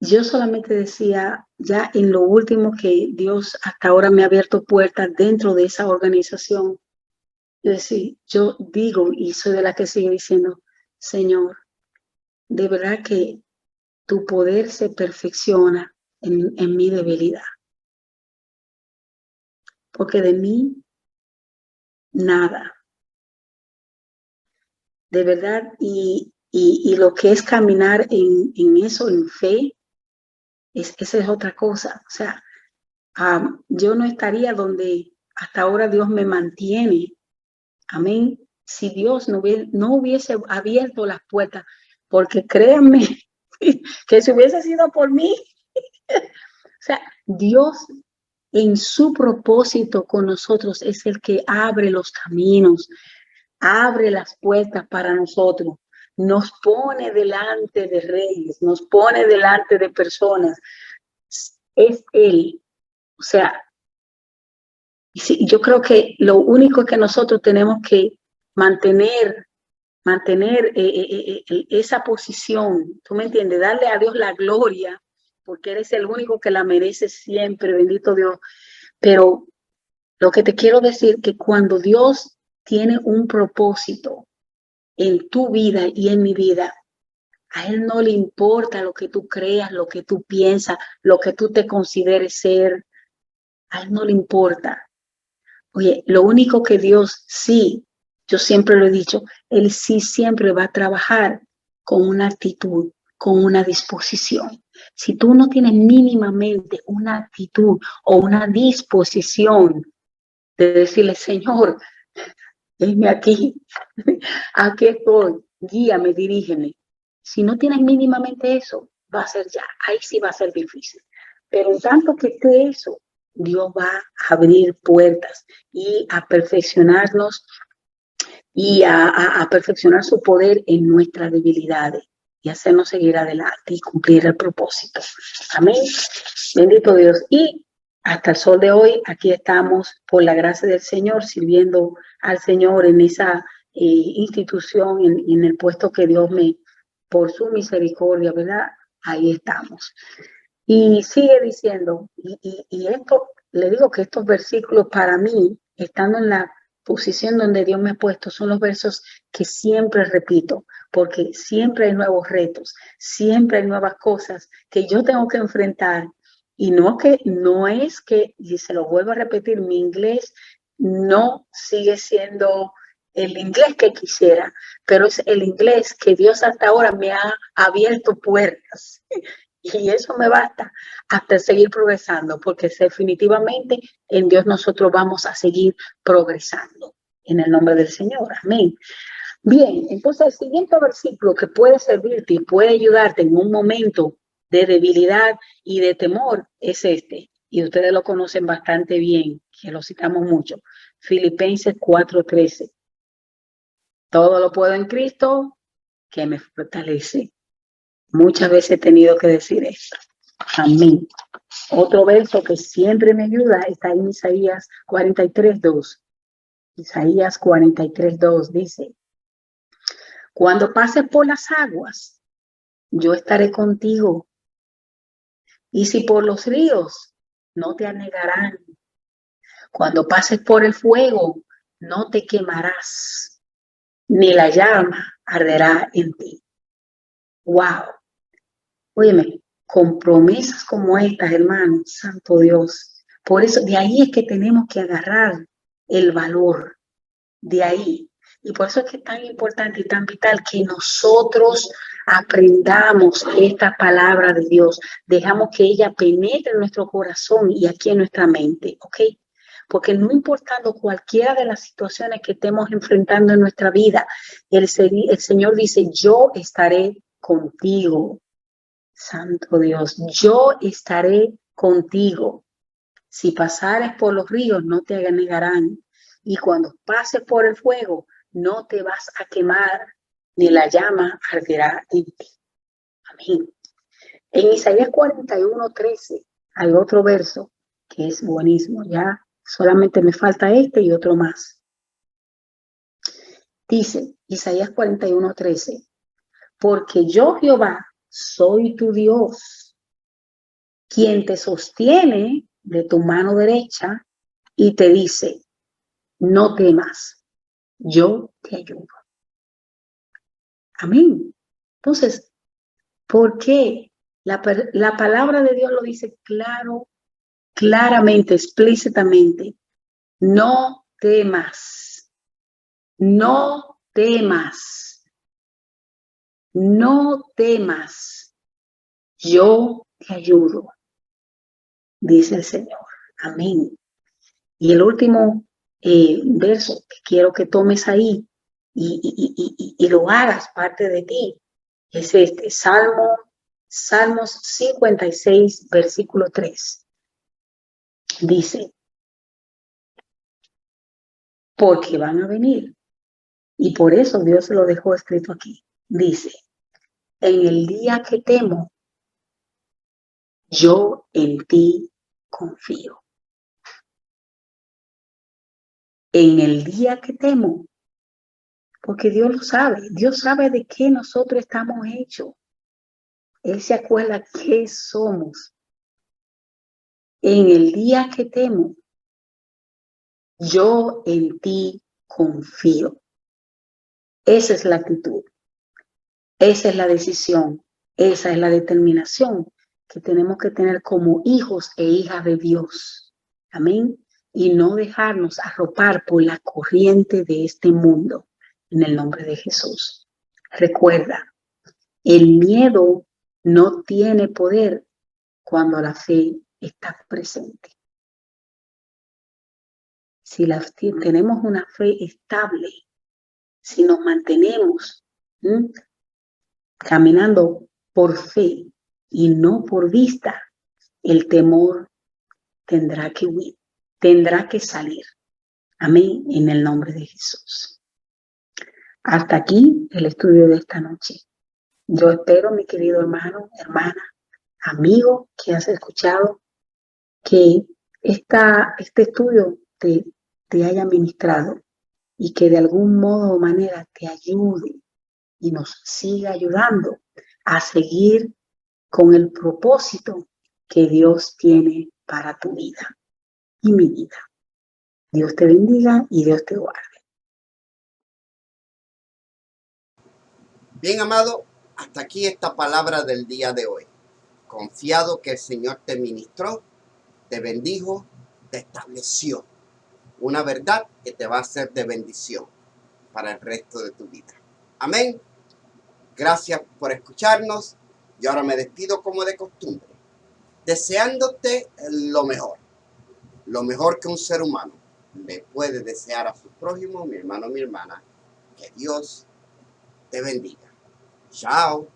yo solamente decía, ya en lo último que Dios hasta ahora me ha abierto puertas dentro de esa organización, yo digo y soy de la que sigue diciendo, Señor, de verdad que tu poder se perfecciona en mi debilidad, porque de mí nada, de verdad, y lo que es caminar en eso, en fe, esa es otra cosa. O sea, yo no estaría donde hasta ahora Dios me mantiene. Amén. Si Dios no hubiese abierto las puertas, porque créanme que si hubiese sido por mí, o sea, Dios en su propósito con nosotros es el que abre los caminos, abre las puertas para nosotros, nos pone delante de reyes, nos pone delante de personas. Es Él. O sea, sí, yo creo que lo único que nosotros tenemos que mantener mantener esa posición, ¿tú me entiendes? Darle a Dios la gloria, porque eres el único que la merece siempre, bendito Dios. Pero lo que te quiero decir que cuando Dios tiene un propósito en tu vida y en mi vida, a Él no le importa lo que tú creas, lo que tú piensas, lo que tú te consideres ser. A Él no le importa. Oye, lo único que Dios sí, yo siempre lo he dicho, Él sí siempre va a trabajar con una actitud, con una disposición. Si tú no tienes mínimamente una actitud o una disposición de decirle, Señor, venme aquí, aquí estoy, guíame, dirígeme. Si no tienes mínimamente eso, va a ser ya, ahí sí va a ser difícil. Pero en tanto que esté eso, Dios va a abrir puertas y a perfeccionarnos y a perfeccionar su poder en nuestras debilidades y hacernos seguir adelante y cumplir el propósito. Amén. Bendito Dios. Y hasta el sol de hoy, aquí estamos por la gracia del Señor, sirviendo al Señor en esa institución, en el puesto que Dios me, por su misericordia, ¿verdad? Ahí estamos. Y sigue diciendo, y esto, le digo que estos versículos para mí, estando en la posición donde Dios me ha puesto, son los versos que siempre repito, porque siempre hay nuevos retos, siempre hay nuevas cosas que yo tengo que enfrentar. Y no es que, y se lo vuelvo a repetir, mi inglés no sigue siendo el inglés que quisiera, pero es el inglés que Dios hasta ahora me ha abierto puertas. Y eso me basta hasta seguir progresando, porque definitivamente en Dios nosotros vamos a seguir progresando. En el nombre del Señor. Amén. Bien, entonces el siguiente versículo que puede servirte y puede ayudarte en un momento de debilidad y de temor es este. Y ustedes lo conocen bastante bien, que lo citamos mucho. Filipenses 4:13. Todo lo puedo en Cristo que me fortalece. Muchas veces he tenido que decir esto. Amén. Otro verso que siempre me ayuda está en Isaías 43:2. Isaías 43:2 dice, cuando pases por las aguas, yo estaré contigo. Y si por los ríos, no te anegarán. Cuando pases por el fuego, no te quemarás, ni la llama arderá en ti. Wow. Óyeme, con promesas como estas, hermanos, santo Dios. Por eso, de ahí es que tenemos que agarrar el valor, de ahí. Y por eso es que es tan importante y tan vital que nosotros aprendamos esta palabra de Dios. Dejamos que ella penetre en nuestro corazón y aquí en nuestra mente, ¿ok? Porque no importando cualquiera de las situaciones que estemos enfrentando en nuestra vida, el Señor dice, yo estaré contigo. Santo Dios, yo estaré contigo. Si pasares por los ríos, no te anegarán. Y cuando pases por el fuego, no te vas a quemar, ni la llama arderá en ti. Amén. En Isaías 41:13 hay otro verso que es buenísimo. Ya solamente me falta este y otro más. Dice Isaías 41:13, porque yo Jehová soy tu Dios, quien te sostiene de tu mano derecha y te dice, no temas, yo te ayudo. Amén. Entonces, ¿por qué? La palabra de Dios lo dice claro, claramente, explícitamente. No temas, no temas, no temas, yo te ayudo, dice el Señor. Amén. Y el último verso que quiero que tomes ahí y lo hagas parte de ti es este, Salmos 56, versículo 3. Dice, porque van a venir. Y por eso Dios lo dejó escrito aquí. Dice, en el día que temo, yo en ti confío. En el día que temo, porque Dios sabe de qué nosotros estamos hechos. Él se acuerda qué somos. En el día que temo, yo en ti confío. Esa es la actitud, esa es la decisión, esa es la determinación que tenemos que tener como hijos e hijas de Dios. Amén. Y no dejarnos arropar por la corriente de este mundo. En el nombre de Jesús. Recuerda, el miedo no tiene poder cuando la fe está presente. Si tenemos una fe estable, si nos mantenemos caminando por fe y no por vista, el temor tendrá que huir, tendrá que salir. Amén, en el nombre de Jesús. Hasta aquí el estudio de esta noche. Yo espero, mi querido hermano, hermana, amigo que has escuchado, que este estudio te haya ministrado y que de algún modo o manera te ayude y nos siga ayudando a seguir con el propósito que Dios tiene para tu vida y mi vida. Dios te bendiga y Dios te guarde.
Bien, amado, hasta aquí esta palabra del día de hoy. Confiado que el Señor te ministró, te bendijo, te estableció una verdad que te va a ser de bendición para el resto de tu vida. Amén. Gracias por escucharnos. Y ahora me despido como de costumbre, deseándote lo mejor que un ser humano le puede desear a su prójimo, mi hermano, mi hermana. Que Dios te bendiga. Chao.